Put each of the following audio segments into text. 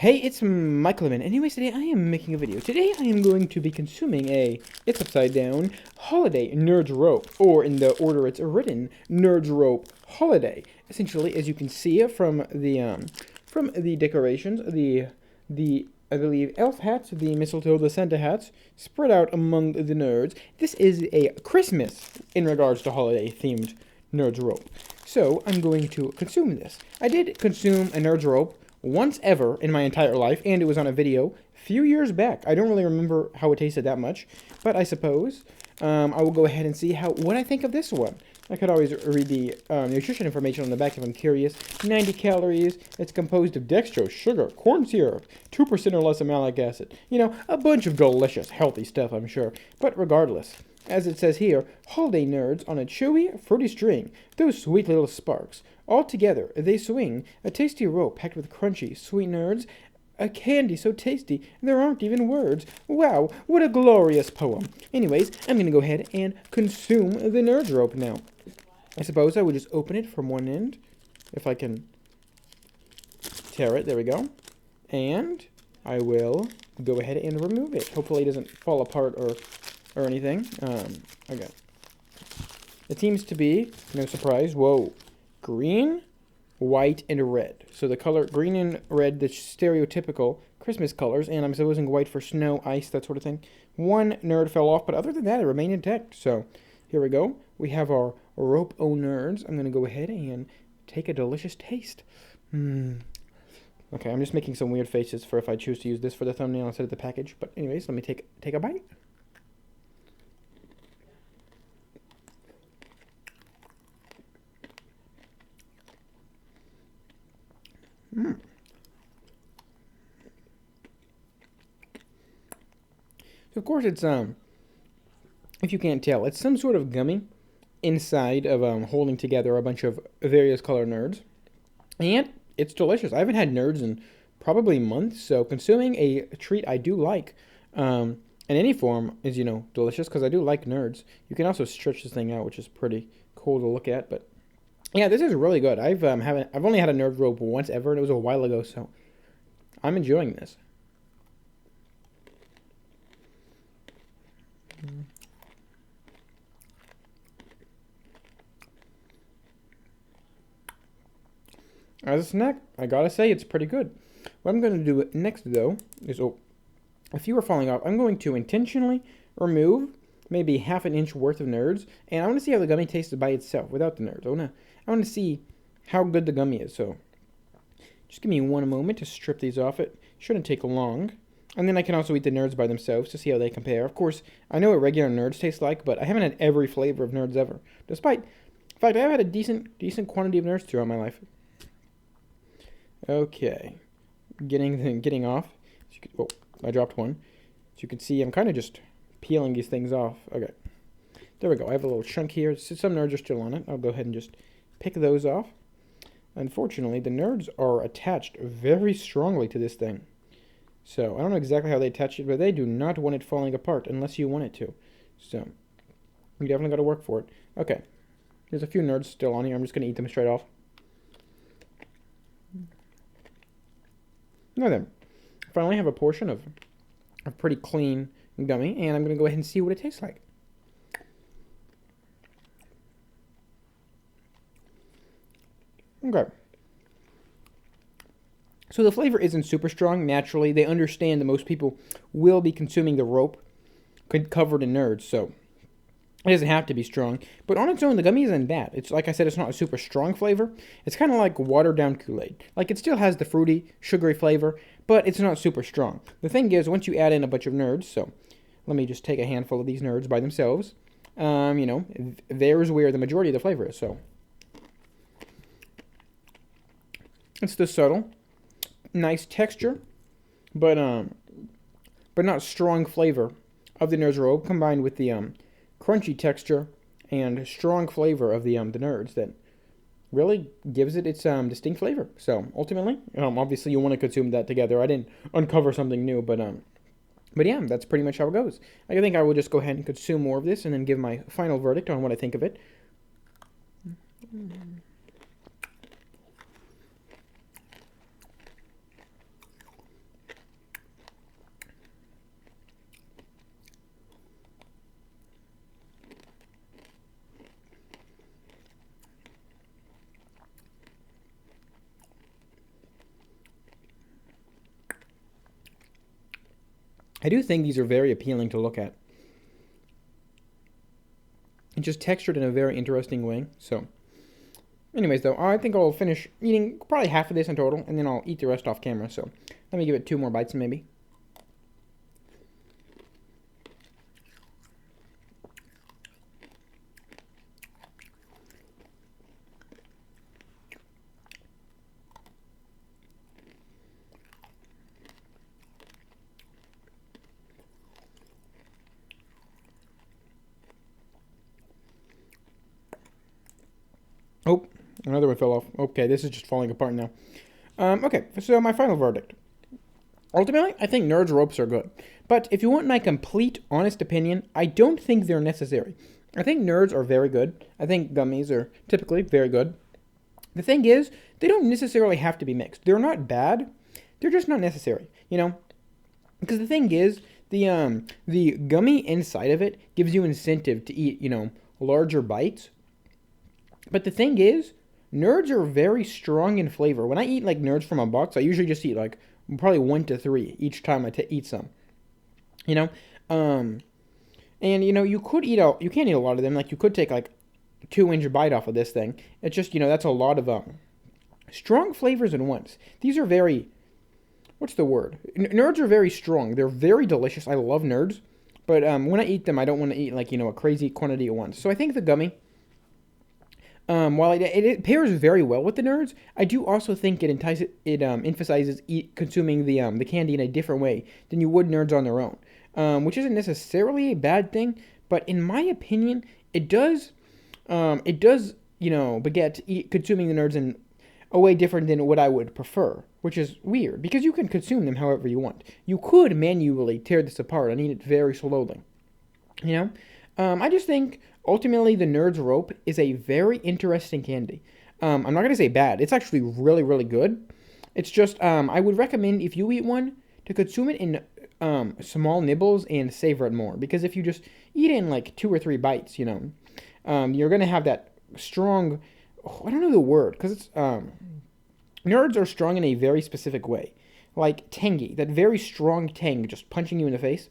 Hey, it's Michaelman. Anyways, today I am making a video. Today I am going to be consuming it's upside down, holiday NeRdS rope, or in the order it's written, NeRdS rope holiday. Essentially, as you can see from the decorations, the I believe elf hats, the mistletoe, the Santa hats, spread out among the nerds. This is a Christmas in regards to holiday themed NeRdS rope. So I'm going to consume this. I did consume a NeRdS rope once ever in my entire life, and it was on a video a few years back. I don't really remember how it tasted that much, but I suppose I will go ahead and see what I think of this one. I could always read the nutrition information on the back if I'm curious. 90 calories. It's composed of dextrose, sugar, corn syrup, 2% or less of malic acid. You know, a bunch of delicious, healthy stuff, I'm sure. But regardless, as it says here, holiday NeRdS on a chewy, fruity string. Those sweet little sparks. All together, they swing, a tasty rope packed with crunchy, sweet NeRdS, a candy so tasty, there aren't even words. Wow, what a glorious poem. Anyways, I'm going to go ahead and consume the NeRdS rope now. I suppose I would just open it from one end, if I can tear it. There we go. And I will go ahead and remove it. Hopefully it doesn't fall apart or anything. Okay. It seems to be, no surprise, whoa, green, white, and red. So the color green and red, the stereotypical Christmas colors, and I'm supposing white for snow, ice, that sort of thing. One NeRd fell off, but other than that, it remained intact. So here we go. We have our rope o NeRdS. I'm going to go ahead and take a delicious taste. Okay, I'm just making some weird faces for if I choose to use this for the thumbnail instead of the package. But anyways, let me take a bite. So of course it's if you can't tell, it's some sort of gummy inside of holding together a bunch of various color NeRdS, and it's delicious. I haven't had NeRdS in probably months, so consuming a treat I do like in any form is, you know, delicious because I do like NeRdS. You can also stretch this thing out, which is pretty cool to look at. But yeah, this is really good. I've only had a NeRdS rope once ever, and it was a while ago, so I'm enjoying this. As a snack, I gotta say it's pretty good. What I'm going to do next, though, is, a few are falling off. I'm going to intentionally remove maybe half an inch worth of NeRdS, and I want to see how the gummy tastes by itself without the NeRdS. I want to see how good the gummy is. So just give me one moment to strip these off. It shouldn't take long. And then I can also eat the NeRdS by themselves to see how they compare. Of course, I know what regular NeRdS tastes like, but I haven't had every flavor of NeRdS ever. In fact, I have had a decent quantity of NeRdS throughout my life. Okay, getting off. Oh, I dropped one. As you can see, I'm kind of just peeling these things off. Okay, there we go. I have a little chunk here. Some NeRdS are still on it. I'll go ahead and just pick those off. Unfortunately, the NeRdS are attached very strongly to this thing. So I don't know exactly how they attach it, but they do not want it falling apart unless you want it to. So you definitely got to work for it. Okay, there's a few NeRdS still on here. I'm just going to eat them straight off. Now then, I finally have a portion of a pretty clean gummy, and I'm going to go ahead and see what it tastes like. Okay. So the flavor isn't super strong. Naturally, they understand that most people will be consuming the rope covered in NeRdS, so it doesn't have to be strong. But on its own, the gummy isn't bad. It's like I said, it's not a super strong flavor. It's kind of like watered down Kool-Aid. Like, it still has the fruity, sugary flavor, but it's not super strong. The thing is, once you add in a bunch of NeRdS, so let me just take a handful of these NeRdS by themselves. You know, there's where the majority of the flavor is. So it's the subtle, nice texture, but not strong flavor of the NeRdS rope, combined with the crunchy texture and strong flavor of the NeRdS that really gives it its distinct flavor. So ultimately, obviously you want to consume that together. I didn't uncover something new, but yeah, that's pretty much how it goes. I think I will just go ahead and consume more of this and then give my final verdict on what I think of it. I do think these are very appealing to look at. It's just textured in a very interesting way. So, anyways, though, I think I'll finish eating probably half of this in total, and then I'll eat the rest off camera. So, let me give it 2 more bites, maybe. Oh, another one fell off. Okay, this is just falling apart now. Okay, so my final verdict. Ultimately, I think NeRdS ropes are good. But if you want my complete, honest opinion, I don't think they're necessary. I think NeRdS are very good. I think gummies are typically very good. The thing is, they don't necessarily have to be mixed. They're not bad. They're just not necessary, you know? Because the thing is, the gummy inside of it gives you incentive to eat, larger bites. But the thing is, NeRdS are very strong in flavor. When I eat like NeRdS from a box, I usually just eat like probably 1 to 3 each time I eat some. You know, and you could you can't eat a lot of them. Like you could take like 2-inch bite off of this thing. It's just that's a lot of strong flavors at once. These are very, what's the word? NeRdS are very strong. They're very delicious. I love NeRdS, but when I eat them, I don't want to eat like a crazy quantity at once. So I think the gummy. While it pairs very well with the NeRdS, I do also think it emphasizes consuming the candy in a different way than you would NeRdS on their own, which isn't necessarily a bad thing, but in my opinion, it does beget consuming the NeRdS in a way different than what I would prefer, which is weird because you can consume them however you want. You could manually tear this apart and eat it very slowly, I just think ultimately the NeRdS rope is a very interesting candy. I'm not going to say bad. It's actually really, really good. It's just I would recommend if you eat one to consume it in small nibbles and savor it more. Because if you just eat it in like 2 or 3 bites, you're going to have that strong, I don't know the word, because it's, NeRdS are strong in a very specific way. Like tangy, that very strong tang just punching you in the face.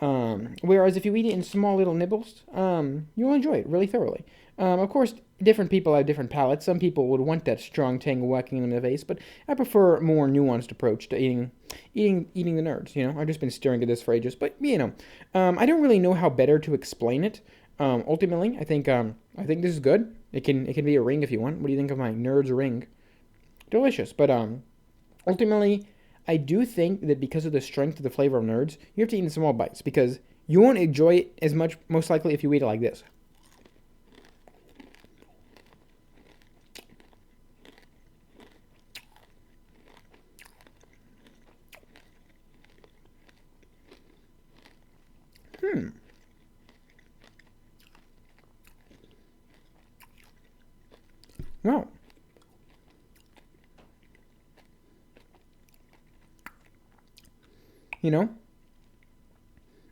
Whereas if you eat it in small little nibbles, you'll enjoy it really thoroughly. Of course, different people have different palates. Some people would want that strong tang whacking them in the face, but I prefer a more nuanced approach to eating the NeRdS. I've just been staring at this for ages, but I don't really know how better to explain it. Ultimately, I think this is good. It can be a ring if you want. What do you think of my NeRdS ring? Delicious, but ultimately, I do think that because of the strength of the flavor of NeRdS, you have to eat in small bites because you won't enjoy it as much, most likely, if you eat it like this. Well,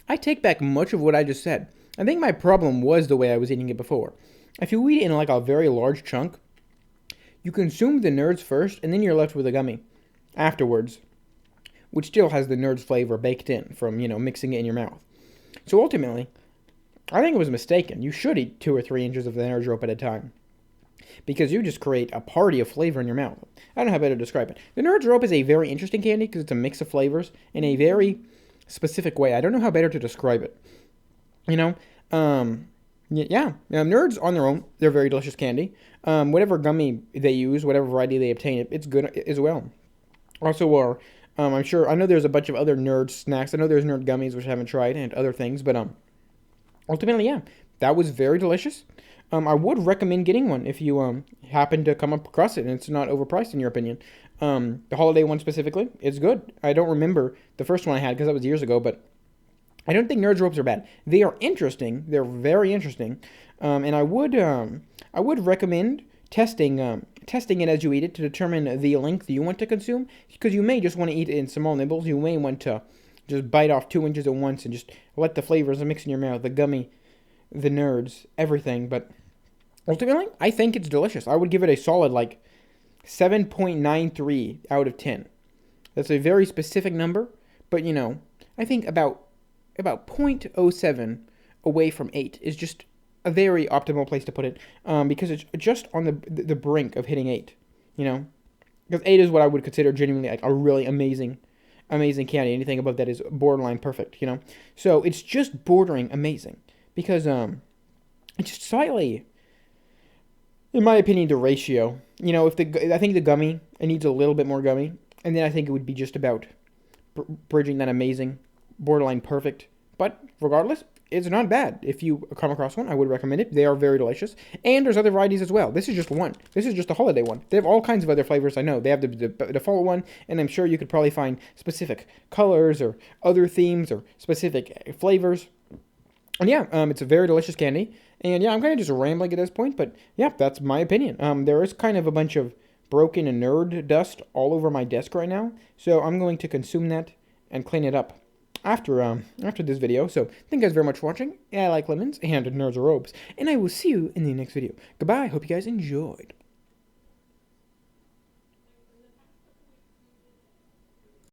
I take back much of what I just said. I think my problem was the way I was eating it before. If you eat it in like a very large chunk, you consume the NeRdS first, and then you're left with a gummy afterwards, which still has the NeRdS flavor baked in from, mixing it in your mouth. So ultimately, I think it was mistaken. You should eat 2 or 3 inches of the NeRdS rope at a time, because you just create a party of flavor in your mouth. I don't know how better to describe it. The NeRdS rope is a very interesting candy because it's a mix of flavors in a very specific way. I don't know how better to describe it. NeRdS on their own, they're very delicious candy. Whatever gummy they use, whatever variety they obtain, it's good as well. Also, I know there's a bunch of other NeRdS snacks. I know there's NeRdS gummies, which I haven't tried, and other things, but ultimately, yeah, that was very delicious. I would recommend getting one if you happen to come across it and it's not overpriced in your opinion. The holiday one specifically, it's good. I don't remember the first one I had because that was years ago, but I don't think NeRdS ropes are bad. They are interesting. They're very interesting, and I would recommend testing it as you eat it to determine the length you want to consume, because you may just want to eat it in small nibbles. You may want to just bite off 2 inches at once and just let the flavors mix in your mouth, the gummy, the NeRdS, everything. But ultimately, I think it's delicious. I would give it a solid 7.93 out of 10. That's a very specific number, but I think about 0.07 away from 8 is just a very optimal place to put it, because it's just on the brink of hitting 8, you know? Because 8 is what I would consider genuinely like a really amazing candy. Anything above that is borderline perfect, you know? So it's just bordering amazing, because it's just slightly, in my opinion, the ratio. You know, I think the gummy, it needs a little bit more gummy, and then I think it would be just about bridging that amazing, borderline perfect. But regardless, it's not bad. If you come across one, I would recommend it. They are very delicious. And there's other varieties as well. This is just one. This is just a holiday one. They have all kinds of other flavors, I know. They have the default one, and I'm sure you could probably find specific colors or other themes or specific flavors. And yeah, it's a very delicious candy. And yeah, I'm kind of just rambling at this point, but yeah, that's my opinion. There is kind of a bunch of broken and nerd dust all over my desk right now, so I'm going to consume that and clean it up after this video. So thank you guys very much for watching. I like lemons and nerds are robes, and I will see you in the next video. Goodbye. Hope you guys enjoyed.